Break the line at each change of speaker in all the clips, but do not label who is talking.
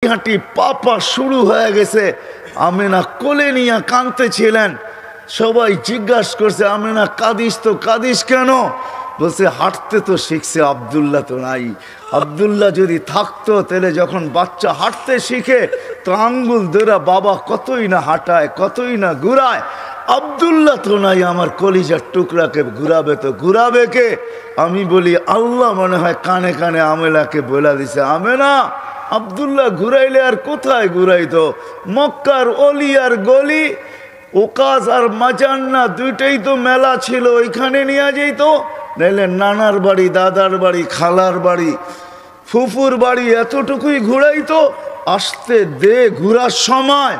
ঘাঁটি পাপা শুরু হয়ে গেছে। আমেনা কোলে নিয়ে কাঁদতেছিলেন। সবাই জিজ্ঞাসা করছে, আমেনা কাঁদিস তো, কাঁদিস কেন? বলছে হাঁটতে তো শিখছে, আব্দুল্লাহ তো নাই। আব্দুল্লাহ যদি থাকতো তাহলে যখন বাচ্চা হাঁটতে শিখে তো আঙ্গুল ধরে বাবা কতই না হাঁটায়, কতই না ঘুরায়। আব্দুল্লাহ তো নাই, আমার কলিজার টুকরাকে ঘুরাবে তো ঘুরাবে কে? আমি বলি আল্লাহ মনে হয় কানে কানে আমেনাকে বলে দিছে, আমেনা আব্দুল্লাহ ঘুরাইলে আর কোথায় ঘুরাইতো? মক্কার অলি আর গলি, ওকাজ আর মাজান্না দুইটাই তো মেলা ছিল, ওইখানে নিয়ে যেত। নাইলে নানার বাড়ি, দাদার বাড়ি, খালার বাড়ি, ফুফুর বাড়ি, এতটুকুই ঘুরাইতো। আসতে দে ঘুরার সময়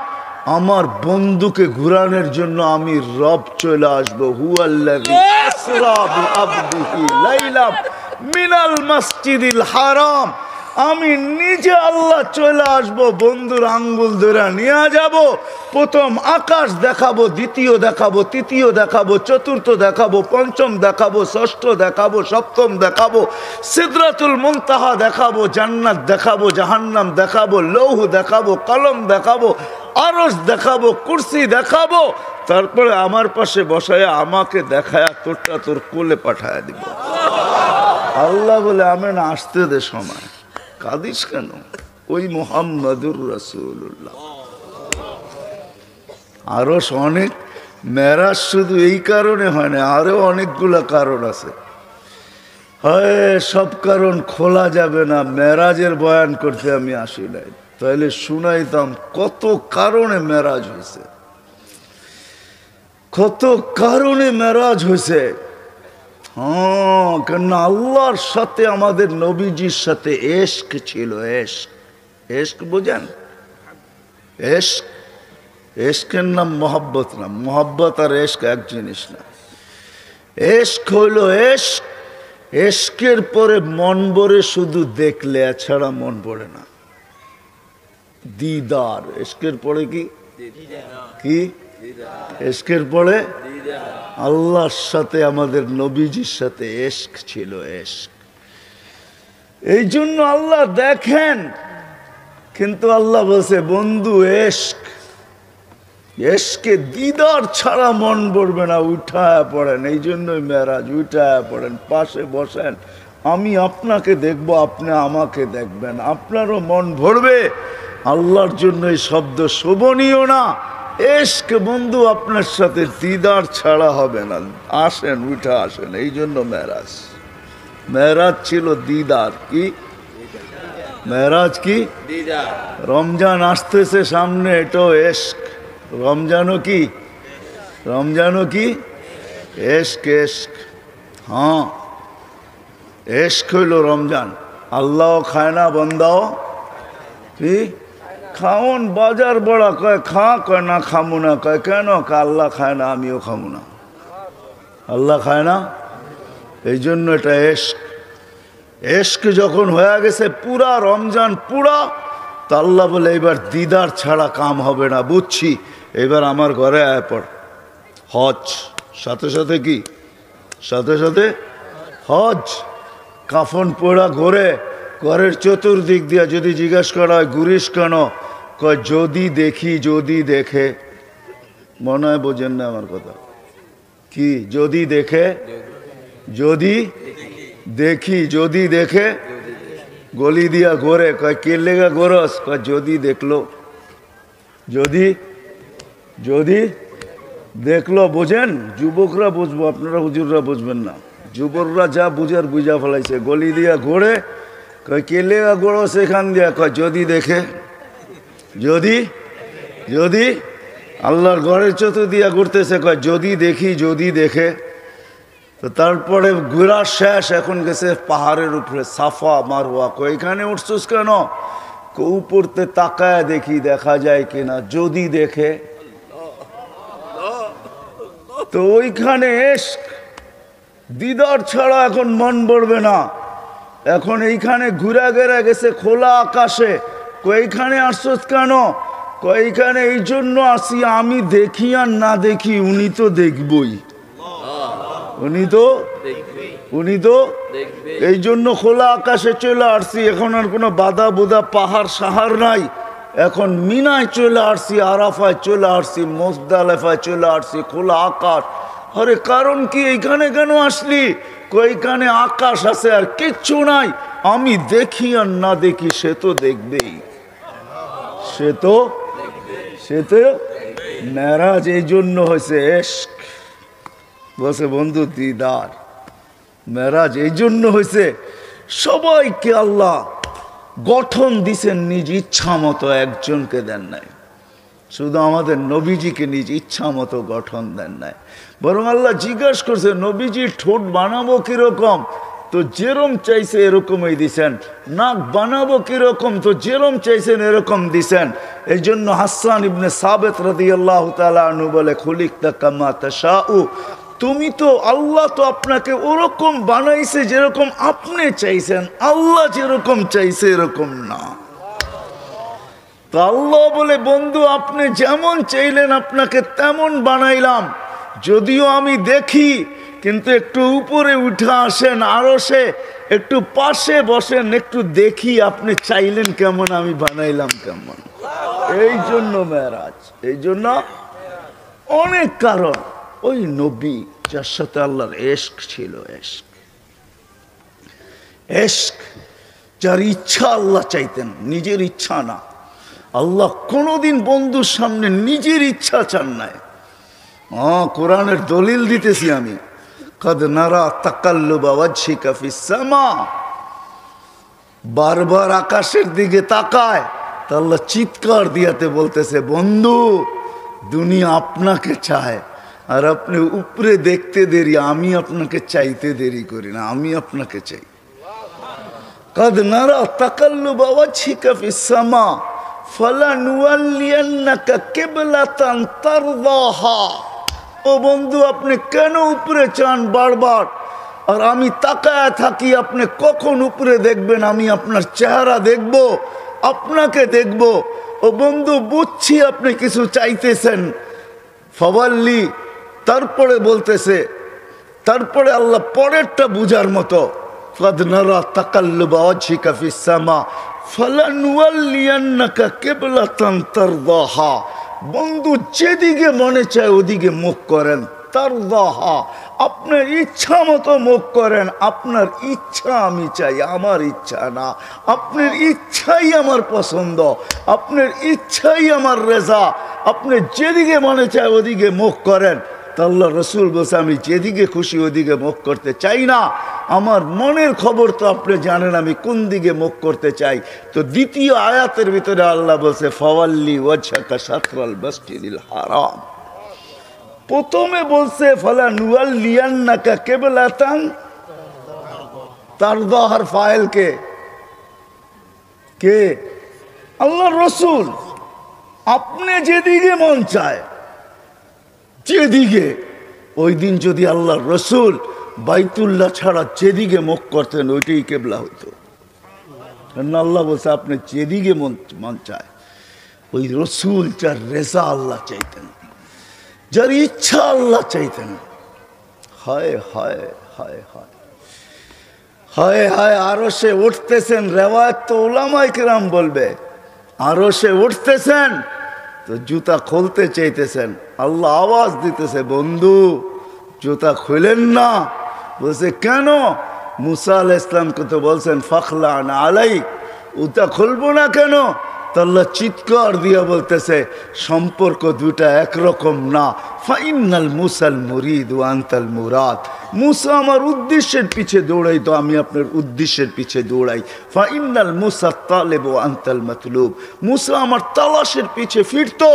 আমার বন্ধুকে ঘুরানোর জন্য আমি রব চলে আসবো। হুয়াল্লাযী আসরা বিআবদিহি লাইলাম মিনাল মাসজিদিল হারাম। আমি নিজে আল্লাহ চলে আসবো, বন্ধুর আঙ্গুল ধরে নিয়ে যাব। প্রথম আকাশ দেখাবো, দ্বিতীয় দেখাবো, তৃতীয় দেখাবো, চতুর্থ দেখাবো, পঞ্চম দেখাবো, ষষ্ঠ দেখাবো, সপ্তম দেখাবো, সিদরাতুল মুনতাহা দেখাবো, জান্নাত দেখাবো, জাহান্নাম দেখাবো, লৌহ দেখাবো, কলম দেখাবো, আরশ দেখাবো, কুরসি দেখাবো। তারপরে আমার পাশে বসায় আমাকে দেখায় তোরটা তোর কোলে পাঠায় দিব। আল্লাহ বলে আমেনা আসতে দে সময়, কাঁদিস কেন? ওই মুহাম্মাদুর রাসূলুল্লাহ। আরো অনেক মেরাজ শুধু এই কারণে হয় না, আরো অনেকগুলা কারণ আছে। হয় সব কারণ খোলা যাবে না, মেরাজের বয়ান করতে আমি আসি নাই, তাইলে শুনাইতাম কত কারণে মেরাজ হয়েছে, কত কারণে মেরাজ হয়েছে। হ্যাঁ, কেন আল্লাহর সাথে আমাদের নবীজির সাথে এশক ছিল। এশক, এশক বোঝেন? এশক, এশকের নাম মোহাব্বত না। মোহাব্বত আর এশক এক জিনিস না। এশক হইল এশক, এশকের পরে মন ভরে শুধু দেখলে, এছাড়া মন ভরে না। দিদার, এশকের পরে কি কি? এশকের পরে আল্লাহর সাথে আমাদের নবীজির সাথে এশক ছিল, এশক। এই জন্য আল্লাহ দেখেন, কিন্তু আল্লাহ বলছে বন্ধু এশক, এশকে দিদার ছাড়া মন ভরবে না, উঠায় পড়েন। এই জন্যই মেরাজ, উঠায় পড়েন, পাশে বসেন, আমি আপনাকে দেখবো, আপনি আমাকে দেখবেন, আপনারও মন ভরবে। আল্লাহর জন্য এই শব্দ শোভনীয় না। এশক বন্ধু আপনার সাথে দিদার ছাড়া হবে না। আসেন, উঠে আসেন। এই জন্য মেরাজ, মেরাজ ছিল দিদার। কি মেরাজ? কি রমজান আসতেছে সামনে, এটাও এশক। রমজানও কি? রমজানও কি? এশক, এশক। হ্যাঁ, এশক হইল রমজান। আল্লাহ খায় না, বন্দাও কি খাওন। বাজার বড়া কয় খা, কয় না খামু না। কয় কেন? আল্লাহ খায় না, আমিও খামু না। আল্লাহ খায় না, এই জন্য এটা এশক। এশক যখন হয়ে গেছে পুরা রমজান পুরা, তা আল্লাহ বলে এবার দিদার ছাড়া কাম হবে না, বুঝছি। এবার আমার ঘরে আয় পড়। হজ সাথে সাথে কি? সাথে সাথে হজ। কাফন পোড়া ঘরে, ঘরের চতুর্দিক দিয়া যদি জিজ্ঞাসা করা হয় ঘুরিস কেন? কয় যদি দেখি, যদি দেখে। মনে হয় বোঝেন না আমার কথা। কি যদি দেখে? যদি দেখি, যদি দেখে। গলি দিয়া ঘোরে, কয় কে লেগা গোরস? কয় যদি দেখলো, যদি যদি দেখলো। বোঝেন? যুবকরা বুঝবো, আপনারা হুজুররা বুঝবেন না। যুবকরা যা বুঝার বুঝা ফেলাইছে। গলি দিয়া ঘোরে, কয় কে লেগা গোরস এখান দিয়া? কয় যদি দেখে। যদি যদি আল্লাহর ঘরের চতুর্দিয়া ঘুরতেছে, কয় যদি দেখি, যদি দেখে। তো তারপরে ঘোরা শেষ, এখন গেছে পাহাড়ের উপরে, সাফা মারওয়া। কয় এখানে উঠছিস কেন? উপরতে তাকায় দেখি দেখা যায় কিনা, যদি দেখে। তো ওইখানে এশক দিদার ছাড়া এখন মন ভরবে না। এখন এইখানে ঘুরা গেরা গেছে খোলা আকাশে। কইখানে আসছিস কেন? কইখানে এই জন্য আসি, আমি দেখি আর না দেখি উনি তো দেখবই। উনি তো এই জন্য খোলা আকাশে চলে আসছি। এখন আর কোনো বাধা বোধা পাহাড় সাহার নাই। এখন মিনায় চলে আসছি, আরাফায় চলে আসছি, মুজদালিফায় চলে আসছি, খোলা আকাশ। আরে কারণ কি এইখানে কেন আসলি? ওইখানে আকাশ আছে আর কিচ্ছু নাই। আমি দেখি আর না দেখি সে তো দেখবেই, সে তো মেরাজ এই জন্য হয়েছে এশক। বসে বন্ধু দিদার, মেরাজ এই জন্য হয়েছে সবাইকে আল্লাহ গঠন দিছেন নিজ ইচ্ছা মতো, একজনকে দেন নাই। শুধু আমাদের নবীজিকে নিজ ইচ্ছা মতো গঠন দেন নাই, বরং আল্লাহ জিজ্ঞাসা করছে নবীজির ঠোঁট বানাবো কিরকম, তো যেরকম চাইছে এরকমই দিছেন। নাক বানাবো কিরকম, তো যেরকম চাইছেন এরকম দিছেন। এই জন্য হাসান ইবনে সাবিত রাদিয়াল্লাহু তাআলা আনহু বলে খুলিকতা কামা তাশাউ, তুমি তো আল্লাহ তো আপনাকে ওরকম বানাইছে যেরকম আপনি চাইছেন, আল্লাহ যেরকম চাইছে এরকম না। তো আল্লাহ বলে বন্ধু আপনি যেমন চাইলেন আপনাকে তেমন বানাইলাম, যদিও আমি দেখি, কিন্তু একটু উপরে উঠে আসেন আরশে, একটু পাশে বসেন, একটু দেখি আপনি চাইলেন কেমন, আমি বানাইলাম কেমন। এই জন্য মেরাজ, এই জন্য অনেক কারণ। ওই নবী যার সাথে আল্লাহর এশক ছিল, এশক যার ইচ্ছা আল্লাহ চাইতেন, নিজের ইচ্ছা না। আল্লাহ কোনোদিন বন্ধুর সামনে নিজের ইচ্ছা চান নাই। কোরআনের দলিল দিতেছি আমি। কদ নারা তাকাল্লুবা ওয়াজহিকা ফিস সামা, বারবার আকাশের দিকে তাকায়, তা আল্লাহ চিৎকার দিয়াতে বলতেছে বন্ধু দুনিয়া আপনাকে চায়, আর আপনি উপরে দেখতে দেরি, আমি আপনাকে চাইতে দেরি করি না, আমি আপনাকে চাই। কদ নারা তাকাল্লুবা ওয়াজহিকা ফিস সামা ফালানুওয়াল্লিয়ান্নাকা কিবলাতান তারদাহা। ও বন্ধু আপনি কেন উপরে চান বারবার, আর আমি তাকায় থাকি আপনি কখন উপরে দেখবেন, আমি আপনার চেহারা দেখব, আপনাকে দেখব। ও বন্ধু বুঝছি আপনি কিছু চাইতেছেন, ফাওয়াল্লি, তারপরে বলতেছে, তারপরে আল্লাহ পরেরটা বুঝার মতো, কদ নারা তাকাল্লুবা ওয়াজহিকা ফিস সামা ফালানুওয়াল্লিয়ান্নাকা কিবলাতান তারদাহা। বন্ধু যেদিকে মনে চায় ওদিকে মুখ করেন, তারদাহা আপনার ইচ্ছা মতো মুখ করেন। আপনার ইচ্ছা আমি চাই, আমার ইচ্ছা না। আপনার ইচ্ছাই আমার পছন্দ, আপনার ইচ্ছাই আমার রেজা। আপনি যেদিকে মনে চায় ওদিকে মুখ করেন। তা আল্লাহ রসুল বলছে আমি যেদিকে খুশি ওদিকে মুখ করতে চাই না, আমার মনের খবর তো আপনি জানেন আমি কোন দিকে মুখ করতে চাই। তো দ্বিতীয় আয়াতের ভিতরে আল্লাহ বলছে ফাওয়াল্লি ওয়াজহাকা শাতরাল মাসজিদিল হারাম। প্রথমে বলছে ফালানুওয়াল্লিয়ান্নাকা কিবলাতান তারদাহার ফাইল কে? আল্লাহর রসুল। আপনি যেদিকে মন চায়, যেদিকে, ওই দিন যদি আল্লাহর রসুল বাইতুল্লাহ ছাড়া যেদিকে মুখ করতেন ওইটাই কেবলা হইতো। আল্লাহ বলছে আপনি যেদিকে মন চায়, ওই রসুল যার রেজা আল্লাহ চাইতেন, যার ইচ্ছা আল্লাহ চাইতেন। হায় হায় হায় হায় হায় হায়, আরো সে উঠতেছেন, রেওয়ায়ত তো উলামায়ে কেরাম বলবে, আরো সে উঠতেছেন তো জুতা খুলতে চাইতেছেন, আল্লাহ আওয়াজ দিতেছে বন্ধু জুতা খুলেন না। বলছে কেন? মুসা আলাইহিস সালামকে তো বলছেন ফাখলান আলাইক, জুতা খুলবো না কেন? তো আল্লাহ চিৎকার দিয়া বলতেছে সম্পর্ক দুটা একরকম না। ফাইনাল মুসাল মুরিদ ওয়া আনতাল মুরাদ। মুসা আমার উদ্দেশ্যের পিছে দৌড়াই তো আমি আপনার উদ্দেশ্যের পিছে দৌড়াই। ফাইনাল মুসা তালেব ওয়া আনতাল মাতলুব। মুসা আমার তালাশের পিছে ফিরতো,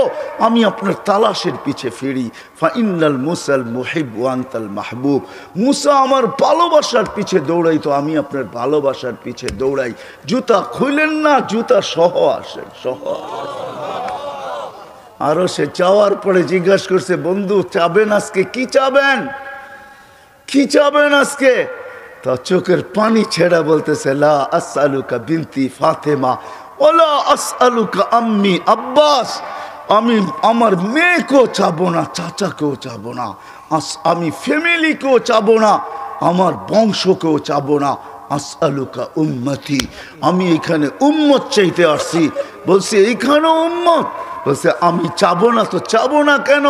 আমি আপনার তালাশের পিছে ফিরি। ফাইনাল মুসাল মুহিব ওয়া আনতাল মাহবুব। মুসা আমার ভালোবাসার পিছে দৌড়াইতো, আমি আপনার ভালোবাসার পিছে দৌড়াই। জুতা খুলেন না, জুতা সহ আসেন, সহ। আরো সে যাওয়ার পরে জিজ্ঞাসা করছে বন্ধু চাবেন আজকে, কি চাবেন, কি চাবেন আজকে? তা চোখের পানি ছেড়া বলতেছে লা আসআলুকা বিনতি ফাতেমা ওয়ালা আসআলুকা আম্মি আব্বাস। আমি আমার মেয়েকেও চাবো না, চাচাকেও চাবো না, আমি ফ্যামিলিকেও চাবো না, আমার বংশকেও চাবো না। আসআলুকা উম্মতি, আমি এখানে উম্মত চাইতে আসছি। বলছে এইখানেও উম্মত? বলছে আমি চাবো না তো চাবো না কেন?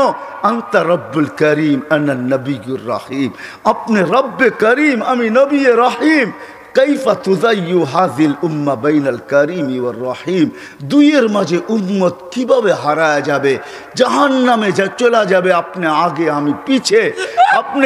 আনতা রব্বুল করিম আনা নবিয়ুর রাহিম, আপনি রব্বে করিম, আমি নবী রাহিম। কাইফা তুযায়্যু হাযিল উম্মাহ বাইনাল কারীম ওয়ার রহিম, দুইয়ের মাঝে উম্মত কিভাবে হারায় যাবে, জাহান্নামে চলে যাবে, আপনি আগে আমি পিছে, আপনি